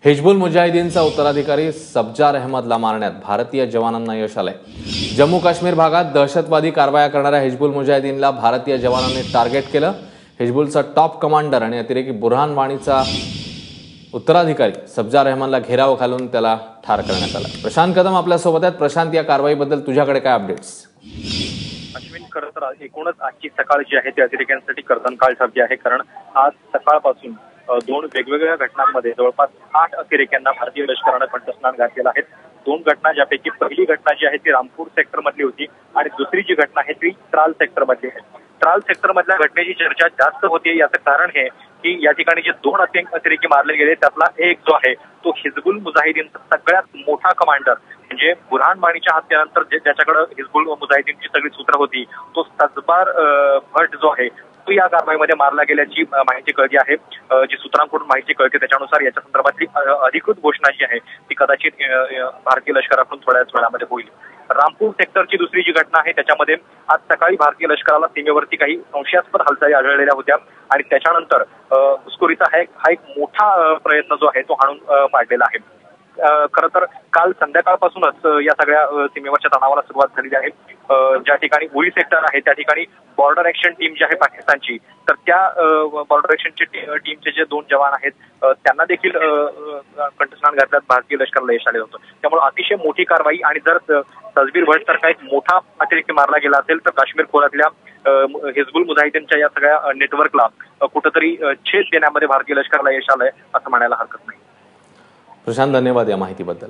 हिजबुल मुजाहिदीनचा उत्तराधिकारी सब्जार अहमदला मारण्यात भारतीय जवानांना यश आलंय। जम्मू काश्मीर भागात दहशतवादी कारवाया करणाऱ्या हिजबुल मुजाहिदीनला भारतीय जवानांनी टार्गेट केलं। हिजबुलचा टॉप कमांडर आणि अतिरेकी बुरहान वाणीचा उत्तराधिकारी सब्जार अहमदला घेराव घालून त्याला ठार करण्यात आलं। प्रशांत कदम आपल्या सोबत आहेत। प्रशांत, या कारवाईबद्दल तुझ्याकडे काय अपडेट्स? अश्विन, खरं तर एकूणच आजची सकाळ जी आहे ती अतिरेक्यांसाठी कर्दनकाळ ठरली आहे। कारण आज सकाळपासून दोन वेगवेगळ्या घटनांमध्ये जवळपास 8 अतिरेक्यांना भारतीय लष्करानं कंठस्नान घातलेलं आहे। 2 घटना, ज्यापैकी पहिली घटना जी आहे ती रामपूर सेक्टर मधली होती आणि दुसरी जी घटना आहे ती त्राल सेक्टर मधली आहे। त्राल सेक्टर मधल्या घटनेची चर्चा जास्त होते, याचं कारण हे की या ठिकाणी जे 2 अतिरेकी मारले गेले त्यातला एक जो आहे तो हिजबुल मुजाहिदीनचा सगळ्यात मोठा कमांडर म्हणजे बुरहान वाणीच्या हत्येनंतर ज्याच्याकडे हिजबुल मुजाहिदीनची सगळी सूत्र होती तो सब्जार भट जो आहे तो या कारवाईमध्ये मारला गेल्याची माहिती कळली आहे। जी सूत्रांकडून माहिती कळते त्याच्यानुसार याच्या संदर्भातली अधिकृत घोषणा जी आहे ती कदाचित भारतीय लष्कराकडून थोड्याच वेळामध्ये होईल। रामपूर सेक्टरची दुसरी जी घटना आहे त्याच्यामध्ये आज सकाळी भारतीय लष्कराला सीमेवरती काही संशयास्पद हालचाली आढळलेल्या होत्या आणि त्याच्यानंतर घुसखोरीचा हा एक मोठा प्रयत्न जो आहे तो हाणून पाडलेला आहे। खरं तर काल संध्याकाळपासूनच या सगळ्या सीमेवरच्या तणावाला सुरुवात झालेली आहे। ज्या ठिकाणी उरी सेक्टर आहे त्या ठिकाणी बॉर्डर ऍक्शन टीम जी आहे पाकिस्तानची, तर त्या बॉर्डर ऍक्शन टीमचे जे 2 जवान आहेत त्यांना देखील कंठस्नान घातल्यात भारतीय लष्कराला यश आलेलं होतं। त्यामुळे अतिशय मोठी कारवाई आणि जर सब्जार भट सारखा एक मोठा अतिरेकी मारला गेला असेल तर काश्मीर खोऱ्यातल्या हिजबुल मुजाहिदीनच्या या सगळ्या नेटवर्कला कुठेतरी छेद देण्यामध्ये भारतीय लष्कराला यश आलंय असं म्हणायला हरकत नाही। प्रशांत, धन्यवाद या माहितीबद्दल।